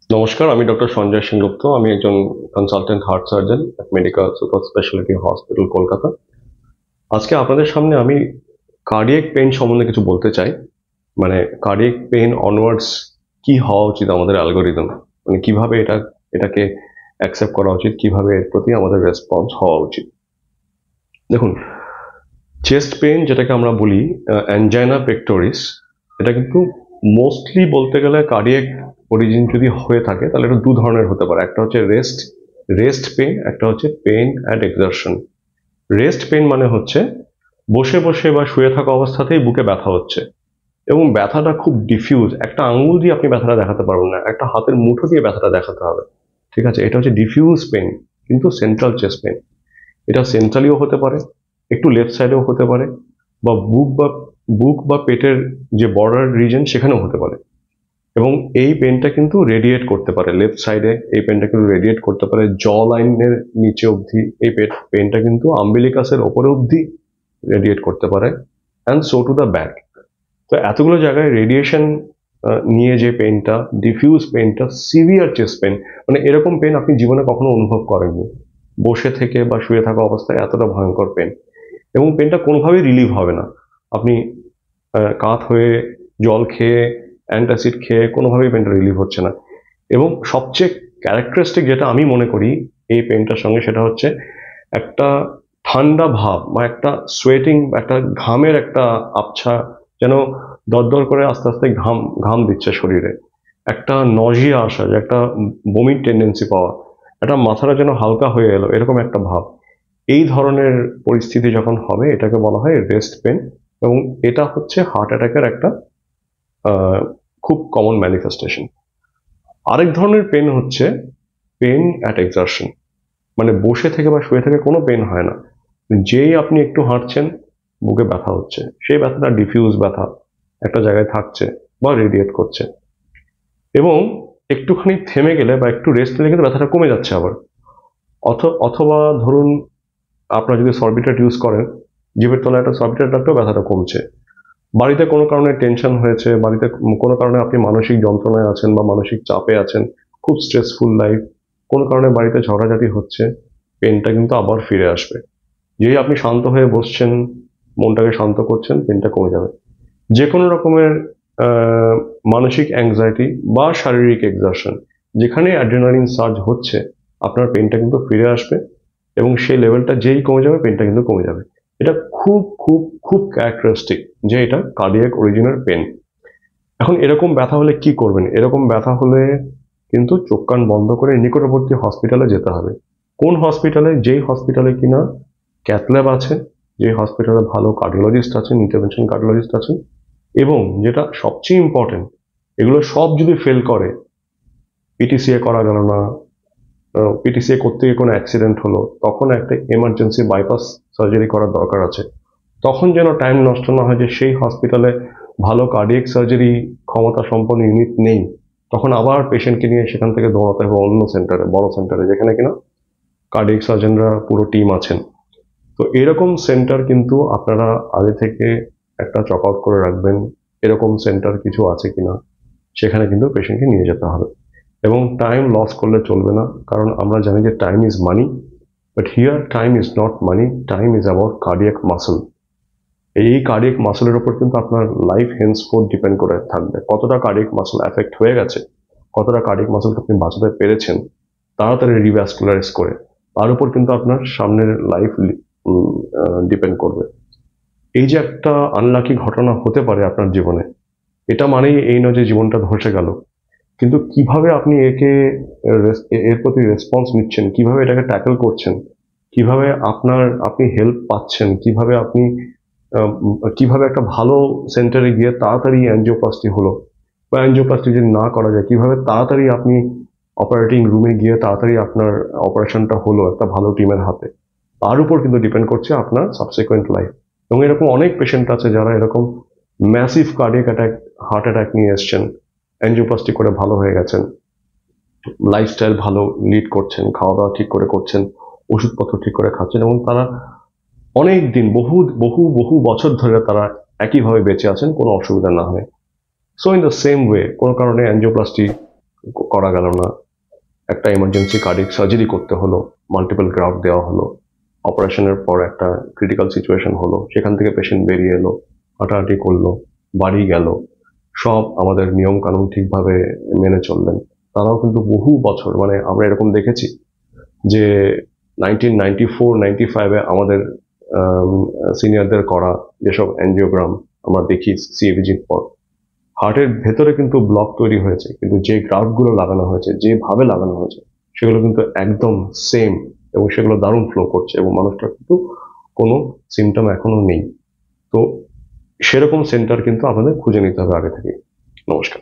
নমস্কার, আমি ডক্টর সঞ্জয় সেনগুপ্ত। আমি একজন consultant heart surgeon medical super speciality hospital, Kolkata. আজকে আপনাদের সামনে আমি কার্ডিয়াক পেইন সম্বন্ধে কিছু বলতে চাই। মানে কার্ডিয়াক পেইন অনওয়ার্ডস কি হওয়া উচিত আমাদের অ্যালগোরিদম, মানে কিভাবে এটাকে অ্যাকসেপ্ট করা উচিত, কিভাবে এর প্রতি আমাদের রেসপন্স হওয়া উচিত। দেখুন, চেস্ট পেইন যেটাকে আমরা বলি অ্যানজাইনা পেক্টোরিস, এটা কিন্তু মোস্টলি বলতে গেলে কার্ডিয়াক অরিজিন যদি হয়ে থাকে তাহলে এটা দু ধরনের হতে পারে। একটা হচ্ছে রেস্ট পেইন, একটা হচ্ছে pain at exertion. Rest pain মানে হচ্ছে বসে বসে বা শুয়ে থাকা অবস্থাতেই বুকে ব্যথা হচ্ছে, এবং ব্যথাটা খুব ডিফিউজ। একটা আঙুল দিয়ে আপনি ব্যথাটা দেখাতে পারবেন না, একটা হাতের মুঠো দিয়ে ব্যথাটা দেখাতে হবে। ঠিক আছে, এটা হচ্ছে ডিফিউজ পেইন, কিন্তু সেন্ট্রাল চেস্ট পেইন। এটা সেন্ট্রালিও হতে পারে, একটু লেফট সাইডেও হতে পারে, বা বুক বা পেটের যে বর্ডার রিজন সেখানেও হতে পারে। এবং এই পেনটা কিন্তু রেডিয়েট করতে পারে লেফট সাইডে, এই পেনটা কিন্তু রেডিয়েট করতে পারে জ লাইনের নিচে অবধি, এই পেনটা কিন্তু আম্বিলিকাসের ওপরে অবধি রেডিয়েট করতে পারে, and so to the back. তো এতগুলো জায়গায় রেডিয়েশন নিয়ে যে পেনটা, ডিফিউজ পেনটা, সিভিয়ার চেস্ট পেন, মানে এরকম পেন আপনি জীবনে কখনো অনুভব করেননি বসে থেকে বা শুয়ে থাকা অবস্থায়। এতটা ভয়ঙ্কর পেন, এবং পেনটা কোনোভাবেই রিলিভ হবে না। আপনি কাত হয়ে জল খেয়ে অ্যান্টাসিড খেয়ে কোনোভাবেই পেনটা রিলিভ হচ্ছে না। এবং সবচেয়ে ক্যারেক্টারিস্টিক যেটা আমি মনে করি এই পেনটার সঙ্গে, সেটা হচ্ছে একটা ঠান্ডা ভাব বা একটা সোয়েটিং, একটা ঘামের একটা আবছা, যেন দরদর করে আস্তে আস্তে ঘাম ঘাম দিচ্ছে শরীরে, একটা নজিয়া আসা, যে একটা বমির টেন্ডেন্সি পাওয়া, একটা মাথাটা যেন হালকা হয়ে এলো, এরকম একটা ভাব। এই ধরনের পরিস্থিতি যখন হবে এটাকে বলা হয় রেস্ট পেন। এবং এটা হচ্ছে হার্ট অ্যাটাকের একটা খুব কমন ম্যানিফেস্টেশন। আরেক ধরনের পেন হচ্ছে পেন অ্যাট এক্সারশন, মানে বসে থেকে বা শুয়ে থেকে কোনো পেন হয় না, যেই আপনি একটু হাঁটছেন বুকে ব্যথা হচ্ছে, সেই ব্যথাটা ডিফিউজ ব্যথা, একটা জায়গায় থাকছে বা রেডিয়েট করছে, এবং একটুখানি থেমে গেলে বা একটু রেস্ট নিলে কিন্তু ব্যথাটা কমে যাচ্ছে আবার। অথবা ধরুন আপনারা যদি সরবিটেট ইউজ করেন, জিভের তলায় একটা সরবিটেট রাখলেও ব্যথাটা কমছে। বাড়িতে কোনো কারণে টেনশন হয়েছে, বাড়িতে কোনো কারণে আপনি মানসিক যন্ত্রণায় আছেন বা মানসিক চাপে আছেন, খুব স্ট্রেসফুল লাইফ, কোনো কারণে বাড়িতে ঝগড়াঝাটি হচ্ছে, পেনটা কিন্তু আবার ফিরে আসবে। যেই আপনি শান্ত হয়ে বসছেন, মনটাকে শান্ত করছেন, পেনটা কমে যাবে। যে কোনো রকমের মানসিক অ্যাংজাইটি বা শারীরিক এক্সারশন, যেখানে অ্যাড্রেনালিন সার্জ হচ্ছে, আপনার পেনটা কিন্তু ফিরে আসবে, এবং সেই লেভেলটা যেই কমে যাবে পেনটা কিন্তু কমে যাবে। এটা খুব খুব খুব ক্যারেক্টারিস্টিক যে এটা কার্ডিয়াক অরিজিনের পেন। এখন এরকম ব্যথা হলে কি করবেন? এরকম ব্যথা হলে কিন্তু চোখ কান বন্ধ করে নিকটবর্তী হসপিটালে যেতে হবে। কোন হসপিটালে? যেই হসপিটালে কিনা ক্যাথল্যাব আছে, যে হসপিটালে ভালো কার্ডিওলজিস্ট আছেন, ইন্টারভেনশন কার্ডিওলজিস্ট আছেন, এবং যেটা সবচেয়ে ইম্পর্টেন্ট, এগুলো সব যদি ফেল করে, পিটিসিএ করা গেল না, পিটিসিএ করতে গিয়ে কোনো অ্যাক্সিডেন্ট হলো, তখন একটা এমার্জেন্সি বাইপাস সার্জারি করার দরকার আছে, তখন যেন টাইম নষ্ট না হয় যে সেই হসপিটালে ভালো কার্ডিয়াক সার্জারি ক্ষমতা সম্পন্ন ইউনিট নেই, তখন আবার পেশেন্টকে নিয়ে সেখান থেকে দৌড়াতে হবে অন্য সেন্টারে, বড় সেন্টারে, যেখানে কিনা কার্ডিয়াক সার্জনরা পুরো টিম আছেন। তো এরকম সেন্টার কিন্তু আপনারা আগে থেকে একটা চক আউট করে রাখবেন, এরকম সেন্টার কিছু আছে কিনা, সেখানে কিন্তু পেশেন্টকে নিয়ে যেতে হবে। এবং টাইম লস করলে চলবে না, কারণ আমরা জানি যে time is money, but here time is not money, time is about cardiac muscle. এই কার্ডিয়াক মাসলের উপর কিন্তু আপনার লাইফ হেন্সফোর্থ ডিপেন্ড করে থাকবে। কতটা কার্ডিয়াক মাসল অ্যাফেক্ট হয়ে গেছে, কতটা কার্ডিয়াক মাসলকে আপনি বাঁচাতে পেরেছেন তাড়াতাড়ি রিভ্যাসকুলারাইজ করে, তার উপর কিন্তু আপনার সামনের লাইফ ডিপেন্ড করবে। এই যে একটা আনলাকি ঘটনা হতে পারে আপনার জীবনে, এটা মানেই এই নয় যে জীবনটা ধসে গেল। কিন্তু কিভাবে আপনি এর প্রতি রেসপন্স নিচ্ছেন, কিভাবে এটাকে ট্যাকল করছেন, কিভাবে আপনি হেল্প পাচ্ছেন, কিভাবে একটা ভালো সেন্টারে গিয়ে তাড়াতাড়ি অ্যাঞ্জিওপ্লাস্টি হলো, বা অ্যাঞ্জিওপ্লাস্টি যদি না করা যায় কিভাবে তাড়াতাড়ি আপনি অপারেটিং রুমে গিয়ে তাড়াতাড়ি আপনার অপারেশনটা হলো একটা ভালো টিমের হাতে, তার উপর কিন্তু ডিপেন্ড করছে আপনার সাবসিকুয়েন্ট লাইফ। এবং এরকম অনেক পেশেন্ট আছে যারা এরকম massive cardiac attack, heart attack নিয়ে এসছেন, অ্যাঞ্জিওপ্লাস্টি করে ভালো হয়ে গেছেন, লাইফস্টাইল ভালো লিড করছেন, খাওয়া দাওয়া ঠিক করে করছেন, ওষুধপত্র ঠিক করে খাচ্ছেন, এবং তারা অনেক দিন, বহু বহু বহু বছর ধরে তারা একইভাবে বেঁচে আছেন, কোনো অসুবিধা না হয়। So in the same way, কোনো কারণে অ্যাঞ্জিওপ্লাস্টি করা গেল না, একটা এমার্জেন্সি কার্ডিয়াক সার্জারি করতে হলো, মাল্টিপল গ্রাফট দেওয়া হলো, অপারেশনের পর একটা ক্রিটিক্যাল সিচুয়েশন হলো, সেখান থেকে পেশেন্ট বেরিয়ে এলো, হাঁটাহাঁটি করলো, বাড়ি গেল, সব আমাদের নিয়ম কানুন ঠিকভাবে মেনে চললেন। তারাও কিন্তু বহু বছর, মানে আমরা এরকম দেখেছি যে 1994-95-এ আমাদের সিনিয়রদের করা যেসব অ্যাঞ্জিওগ্রাম আমরা দেখি সিএবিজির পর, হার্টের ভেতরে কিন্তু ব্লক তৈরি হয়েছে, কিন্তু যে গ্রাফটগুলো লাগানো হয়েছে, যেভাবে লাগানো হয়েছে, সেগুলো কিন্তু একদম সেম, এবং সেগুলো দারুণ ফ্লো করছে, এবং মানুষটার কিন্তু কোনো সিমটম এখনো নেই। তো সেরকম সেন্টার কিন্তু আপনাদের খুঁজে নিতে হবে আগে থেকে। নমস্কার।